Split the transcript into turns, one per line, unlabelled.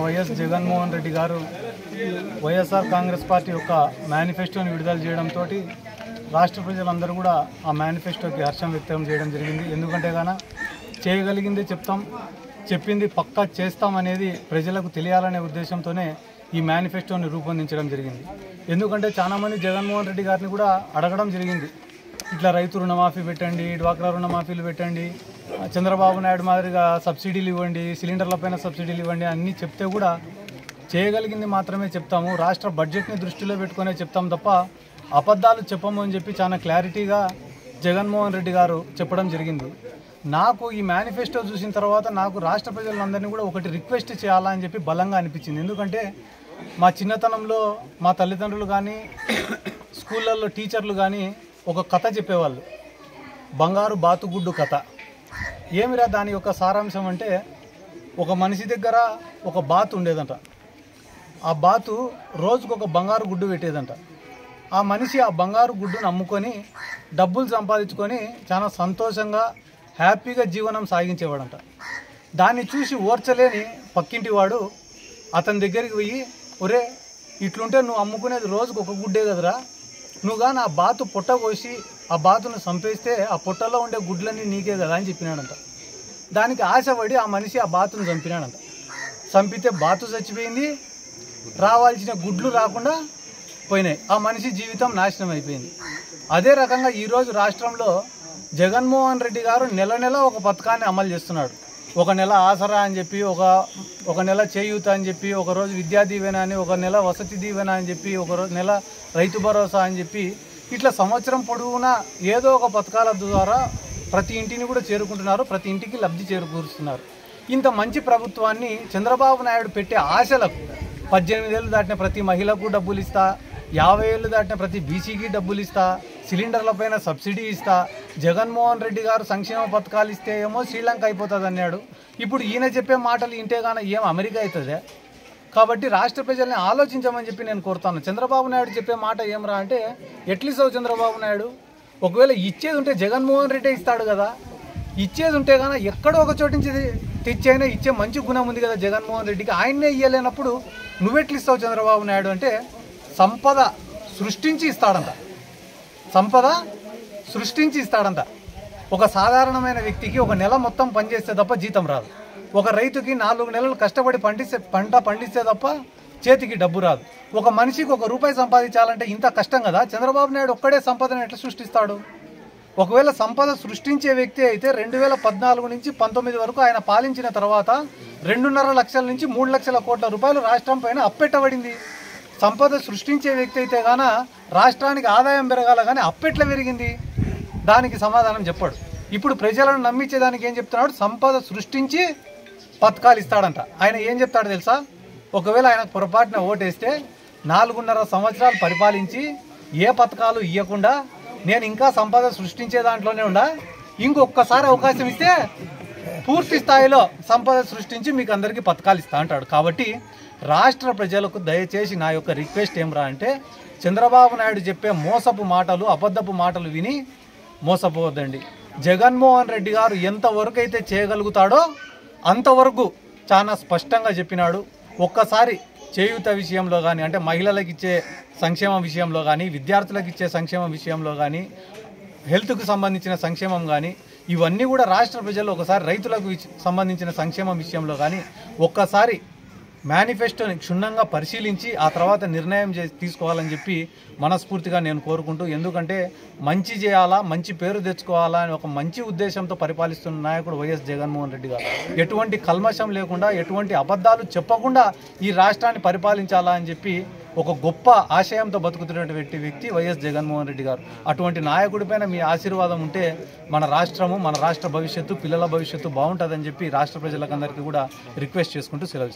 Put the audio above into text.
YS Jaganmohan Reddy గారు YSR Congress party యొక్క మేనిఫెస్టోని విడుదల చేయడంతో రాష్ట్ర ప్రజలందరూ కూడా ఆ మేనిఫెస్టోకి హర్షం వ్యక్తం చేయడం జరిగింది. ఎందుకంటే గాన చేయగలిగింది చెప్తాం, చెప్పింది పక్కా చేస్తాం అనేది ప్రజలకు తెలియాలనే ఉద్దేశంతోనే ఈ మేనిఫెస్టోని రూపొందించడం జరిగింది. ఎందుకంటే చాలామంది జగన్మోహన్ రెడ్డి గారిని కూడా అడగడం జరిగింది, ఇట్లా రైతు రుణమాఫీ పెట్టండి, డ్వాక్రా రుణమాఫీలు పెట్టండి, చంద్రబాబు నాయుడు మాదిరిగా సబ్సిడీలు ఇవ్వండి, సిలిండర్లపైన సబ్సిడీలు ఇవ్వండి అన్నీ చెప్తే కూడా చేయగలిగింది మాత్రమే చెప్తాము, రాష్ట్ర బడ్జెట్ని దృష్టిలో పెట్టుకునే చెప్తాం తప్ప అబద్ధాలు చెప్పము అని చెప్పి చాలా క్లారిటీగా జగన్మోహన్ రెడ్డి గారు చెప్పడం జరిగింది. నాకు ఈ మేనిఫెస్టో చూసిన తర్వాత నాకు రాష్ట్ర ప్రజలందరినీ కూడా ఒకటి రిక్వెస్ట్ చేయాలా అని చెప్పి బలంగా అనిపించింది. ఎందుకంటే మా చిన్నతనంలో మా తల్లిదండ్రులు కానీ స్కూళ్ళల్లో టీచర్లు కానీ ఒక కథ చెప్పేవాళ్ళు, బంగారు బాతుగుడ్డు కథ. ఏమిరా దాని యొక్క సారాంశం అంటే, ఒక మనిషి దగ్గర ఒక బాతు ఉండేదంట, ఆ బాతు రోజుకు ఒక బంగారు గుడ్డు పెట్టేదంట. ఆ మనిషి ఆ బంగారు గుడ్డును అమ్ముకొని డబ్బులు సంపాదించుకొని చాలా సంతోషంగా హ్యాపీగా జీవనం సాగించేవాడంట. దాన్ని చూసి ఓర్చలేని పక్కింటి వాడు అతని దగ్గరికి పోయి, ఒరే ఇట్లుంటే నువ్వు అమ్ముకునేది రోజుకు ఒక గుడ్డే కదరా, నువ్వు కానీ ఆ బాతు పొట్ట కోసి ఆ బాతును చంపేస్తే ఆ పొట్టలో ఉండే గుడ్లన్నీ నీకే కదా అని చెప్పినాడంట. దానికి ఆశపడి ఆ మనిషి ఆ బాతును చంపినాడంట. చంపితే బాతు చచ్చిపోయింది, రావాల్సిన గుడ్లు రాకుండా పోయినాయి, ఆ మనిషి జీవితం నాశనం అయిపోయింది. అదే రకంగా ఈరోజు రాష్ట్రంలో జగన్మోహన్ రెడ్డి గారు నెల నెల ఒక పథకాన్ని అమలు చేస్తున్నాడు. ఒక నెల ఆసరా అని చెప్పి, ఒక నెల చేయూత అని చెప్పి, ఒకరోజు విద్యా దీవెన అని, ఒక నెల వసతి దీవెన అని చెప్పి, ఒక నెల రైతు భరోసా అని చెప్పి, ఇట్లా సంవత్సరం పొడవునా ఏదో ఒక పథకాల ద్వారా ప్రతి ఇంటిని కూడా చేరుకుంటున్నారు, ప్రతి ఇంటికి లబ్ధి చేకూరుస్తున్నారు. ఇంత మంచి ప్రభుత్వాన్ని చంద్రబాబు నాయుడు పెట్టే ఆశలకు 18 ఏళ్ళు దాటిన ప్రతి మహిళకు డబ్బులు ఇస్తా, 50 ఏళ్ళు దాటిన ప్రతి బీసీకి డబ్బులు ఇస్తా, సిలిండర్లపైన సబ్సిడీ ఇస్తా, జగన్మోహన్ రెడ్డి గారు సంక్షేమ పథకాలు ఇస్తే ఏమో శ్రీలంక అయిపోతుంది అన్నాడు. ఇప్పుడు ఈయన చెప్పే మాటలు ఇంటే కానీ ఏం అమెరికా అవుతుందే? కాబట్టి రాష్ట్ర ప్రజల్ని ఆలోచించమని చెప్పి నేను కోరుతాను. చంద్రబాబు నాయుడు చెప్పే మాట ఏమరా అంటే, ఎట్లిస్తావు చంద్రబాబు నాయుడు? ఒకవేళ ఇచ్చేది ఉంటే జగన్మోహన్ రెడ్డి ఇస్తాడు కదా, ఇచ్చేది ఉంటే కానీ ఎక్కడో ఒక చోటు నుంచి తెచ్చైనా ఇచ్చే మంచి గుణం ఉంది కదా జగన్మోహన్ రెడ్డికి, ఆయన్నే ఇయ్యలేనప్పుడు నువ్వెట్లిస్తావు చంద్రబాబు నాయుడు అంటే, సంపద సృష్టించి ఇస్తాడంట, సంపద సృష్టించి ఇస్తాడంట. ఒక సాధారణమైన వ్యక్తికి ఒక నెల మొత్తం పనిచేస్తే తప్ప జీతం రాదు. ఒక రైతుకి 4 నెలలు కష్టపడి పంట పండిస్తే తప్ప చేతికి డబ్బు రాదు. ఒక మనిషికి ₹1 సంపాదించాలంటే ఇంత కష్టం కదా. చంద్రబాబు నాయుడు ఒక్కడే సంపదను ఎట్లా సృష్టిస్తాడు? ఒకవేళ సంపద సృష్టించే వ్యక్తి అయితే 2014 నుంచి 19 వరకు ఆయన పాలించిన తర్వాత 2.5 లక్షల నుంచి 3 లక్షల కోట్ల రూపాయలు రాష్ట్రం పైన అప్పెట్టబడింది. సంపద సృష్టించే వ్యక్తి అయితే గాన రాష్ట్రానికి ఆదాయం పెరగాల కానీ అప్పెట్ల పెరిగింది, దానికి సమాధానం చెప్పాడు. ఇప్పుడు ప్రజలను నమ్మించేదానికి ఏం చెప్తున్నాడు? సంపద సృష్టించి పథకాలు ఇస్తాడంట. ఆయన ఏం చెప్తాడు తెలుసా? ఒకవేళ ఆయన పొరపాటున ఓటేస్తే 4.5 సంవత్సరాలు పరిపాలించి ఏ పథకాలు ఇవ్వకుండా నేను ఇంకా సంపద సృష్టించే దాంట్లోనే ఉండా, ఇంకొకసారి అవకాశం ఇస్తే పూర్తి స్థాయిలో సంపద సృష్టించి మీకు అందరికీ పథకాలు ఇస్తా అంటాడు. కాబట్టి రాష్ట్ర ప్రజలకు దయచేసి నా యొక్క రిక్వెస్ట్ ఏమరా అంటే, చంద్రబాబు నాయుడు చెప్పే మోసపు మాటలు, అబద్ధపు మాటలు విని మోసపోవద్దండి. జగన్మోహన్ రెడ్డి గారు ఎంతవరకు అయితే చేయగలుగుతాడో అంతవరకు చాలా స్పష్టంగా చెప్పినాడు. ఒక్కసారి చేయూత విషయంలో కానీ, అంటే మహిళలకు ఇచ్చే సంక్షేమం విషయంలో కానీ, విద్యార్థులకు ఇచ్చే సంక్షేమం విషయంలో కానీ, హెల్త్కు సంబంధించిన సంక్షేమం కానీ, ఇవన్నీ కూడా రాష్ట్ర ప్రజలు ఒకసారి రైతులకు సంబంధించిన సంక్షేమం విషయంలో కానీ ఒక్కసారి మేనిఫెస్టోని క్షుణ్ణంగా పరిశీలించి ఆ తర్వాత నిర్ణయం తీసుకోవాలని చెప్పి మనస్ఫూర్తిగా నేను కోరుకుంటూ, ఎందుకంటే మంచి చేయాలా, మంచి పేరు తెచ్చుకోవాలా అని ఒక మంచి ఉద్దేశంతో పరిపాలిస్తున్న నాయకుడు వైఎస్ జగన్మోహన్ రెడ్డి గారు. ఎటువంటి కల్మషం లేకుండా, ఎటువంటి అబద్ధాలు చెప్పకుండా ఈ రాష్ట్రాన్ని పరిపాలించాలా అని చెప్పి ఒక గొప్ప ఆశయంతో బతుకుతున్నటువంటి వ్యక్తి వైఎస్ జగన్మోహన్ రెడ్డి గారు. అటువంటి నాయకుడిపైన మీ ఆశీర్వాదం ఉంటే మన రాష్ట్రము, మన రాష్ట్ర భవిష్యత్తు, పిల్లల భవిష్యత్తు బాగుంటుందని చెప్పి రాష్ట్ర ప్రజలకందరికీ కూడా రిక్వెస్ట్ చేసుకుంటూ సెలవు.